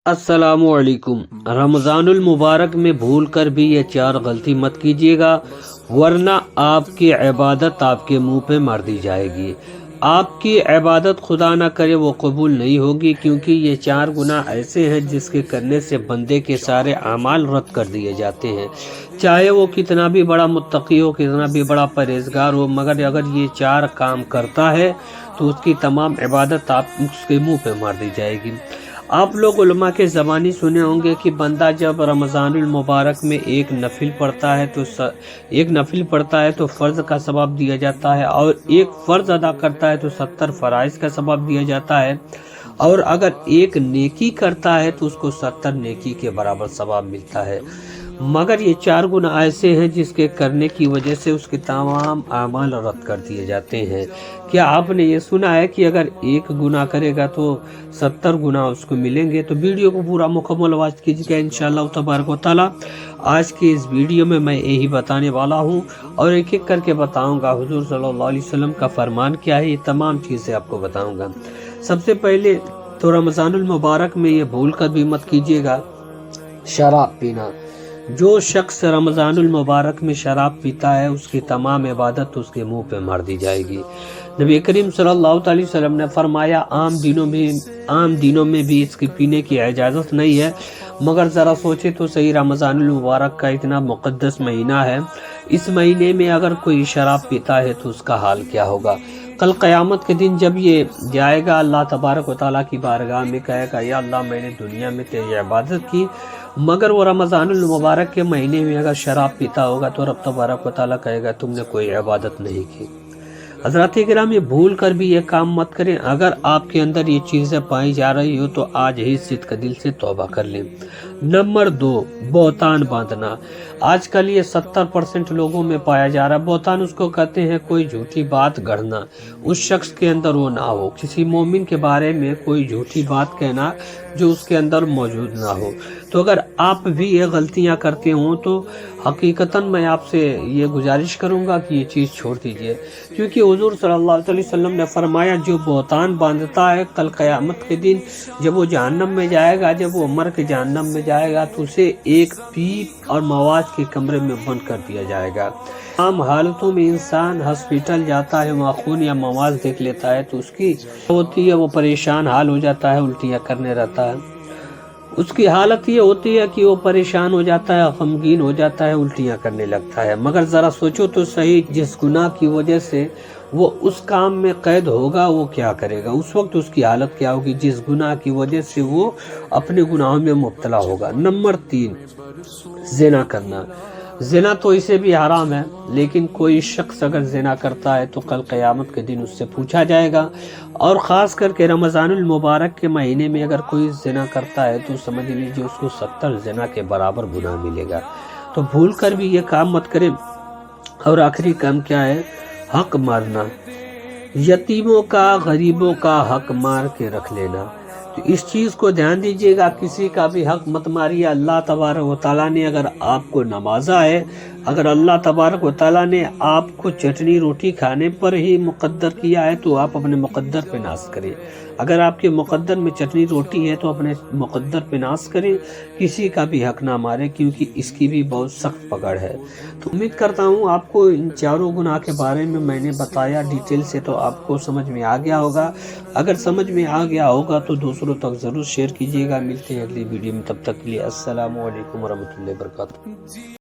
अस्सलामुअलैकुम। रमज़ानुल मुबारक में भूल कर भी ये 4 गलती मत कीजिएगा, वरना आपकी इबादत आपके मुंह पे मार दी जाएगी। आपकी इबादत खुदा ना करे वो कबूल नहीं होगी, क्योंकि ये 4 गुनाह ऐसे हैं जिसके करने से बंदे के सारे अमाल रद्द कर दिए जाते हैं। चाहे वो कितना भी बड़ा मुत्तकी हो, कितना भी बड़ा परहेजगार हो, मगर अगर ये 4 काम करता है तो उसकी तमाम इबादत आप उसके मुंह पे मार दी जाएगी। आप लोग उलमा के ज़बानी सुने होंगे कि बंदा जब रमज़ानुल मुबारक में एक नफिल पढ़ता है तो फ़र्ज़ का सवाब दिया जाता है, और एक फ़र्ज़ अदा करता है तो 70 फ़राइज़ का सवाब दिया जाता है, और अगर एक नेकी करता है तो उसको 70 नेकी के बराबर सवाब मिलता है। मगर ये 4 गुनाह ऐसे हैं जिसके करने की वजह से उसके तमाम आमाल रद्द कर दिए जाते हैं। क्या आपने ये सुना है कि अगर एक गुनाह करेगा तो 70 गुनाह उसको मिलेंगे? तो वीडियो को पूरा मुकम्मल वॉच कीजिएगा इंशाअल्लाह तबारक व तआला। आज के इस वीडियो में मैं यही बताने वाला हूँ और एक एक करके बताऊँगा हुजूर सल्लल्लाहु अलैहि वसल्लम का फरमान क्या है, ये तमाम चीज़ें आपको बताऊँगा। सबसे पहले तो रमज़ानुल मुबारक में ये भूल कर भी मत कीजिएगा शराब पीना। जो शख्स रमज़ानुल मुबारक में शराब पीता है उसकी तमाम इबादत उसके मुंह पे मार दी जाएगी। नबी करीम सल्लल्लाहु अलैहि वसल्लम ने फरमाया आम दिनों में भी इसके पीने की इजाज़त नहीं है, मगर ज़रा सोचे तो सही, रमज़ानुल मुबारक का इतना मुक़द्दस महीना है, इस महीने में अगर कोई शराब पीता है तो उसका हाल क्या होगा। कल क़यामत के दिन जब ये जाएगा अल्लाह तबारक व तआला की बारगाह में, कहेगा या अल्लाह मैंने दुनिया में तेरी इबादत की, मगर वो रमज़ानुल मुबारक के महीने में अगर शराब पीता होगा तो रब तबारक व तआला कहेगा तुमने कोई इबादत नहीं की। हज़रात किराम, ये भूल कर भी ये काम मत करें। अगर आपके अंदर ये चीज़ें पाई जा रही हो तो आज ही सिद्क़ दिल से तौबा कर लें। नंबर 2, बहतान बांधना। आजकल ये 70% लोगों में पाया जा रहा है। बहतान उसको कहते हैं कोई झूठी बात गढ़ना, उस शख्स के अंदर वो ना हो, किसी मोमिन के बारे में कोई झूठी बात कहना जो उसके अंदर मौजूद ना हो। तो अगर आप भी ये गलतियां करते हो तो हकीकतन मैं आपसे ये गुजारिश करूंगा कि ये चीज़ छोड़ दीजिए, क्योंकि हुजूर सल्लल्लाहु अलैहि वसल्लम ने फरमाया जो बहतान बांधता है कल क़यामत के दिन जब वो जहन्नम में जाएगा, जब वो मर के जहन्नम में जाएगा तो उसे एक पीप और मवाज के कमरे में बंद कर दिया जाएगा। आम हालतों में इंसान हॉस्पिटल जाता है, वहाँ खून या मवाज देख लेता है तो उसकी होती है, वो परेशान हाल हो जाता है, उल्टियाँ करने रहता है। उसकी हालत ये होती है कि वो परेशान हो जाता है, गमगीन हो जाता है, उल्टियाँ करने लगता है। मगर ज़रा सोचो तो सही, जिस गुनाह की वजह से वो उस काम में कैद होगा वो क्या करेगा, उस वक्त उसकी हालत क्या होगी, जिस गुनाह की वजह से वो अपने गुनाहों में मुब्तला होगा। नंबर 3, ज़िना करना। ज़िना तो इसे भी हराम है, लेकिन कोई शख्स अगर ज़िना करता है तो कल क़यामत के दिन उससे पूछा जाएगा, और ख़ास करके रमज़ानुल मुबारक के महीने में अगर कोई ज़िना करता है तो समझ लीजिए उसको 70 ज़िना के बराबर गुनाह मिलेगा। तो भूल कर भी ये काम मत करें। और आखिरी काम क्या है, हक मारना। यतीमों का, गरीबों का हक मार के रख लेना। तो इस चीज़ को ध्यान दीजिएगा, किसी का भी हक मत मारिए। अल्लाह तबारक व तआला ने अगर आपको नवाजा है, अगर अल्लाह तबारक व तआला ने आपको चटनी रोटी खाने पर ही मुक़द्दर किया है तो आप अपने मुक़द्दर पे नाज़ करें। अगर आपके मुक़द्दर में चटनी रोटी है तो अपने मुक़द्दर पे नाज़ करें, किसी का भी हक ना मारें, क्योंकि इसकी भी बहुत सख्त पकड़ है। तो उम्मीद करता हूँ आपको इन 4 गुनाह के बारे में मैंने बताया डिटेल से, तो आपको समझ में आ गया होगा। अगर समझ में आ गया होगा तो दूसरों तक ज़रूर शेयर कीजिएगा। मिलते हैं अगली वीडियो में, तब तक के लिए अस्सलामु अलैकुम व रहमतुल्लाहि व बरकातहू।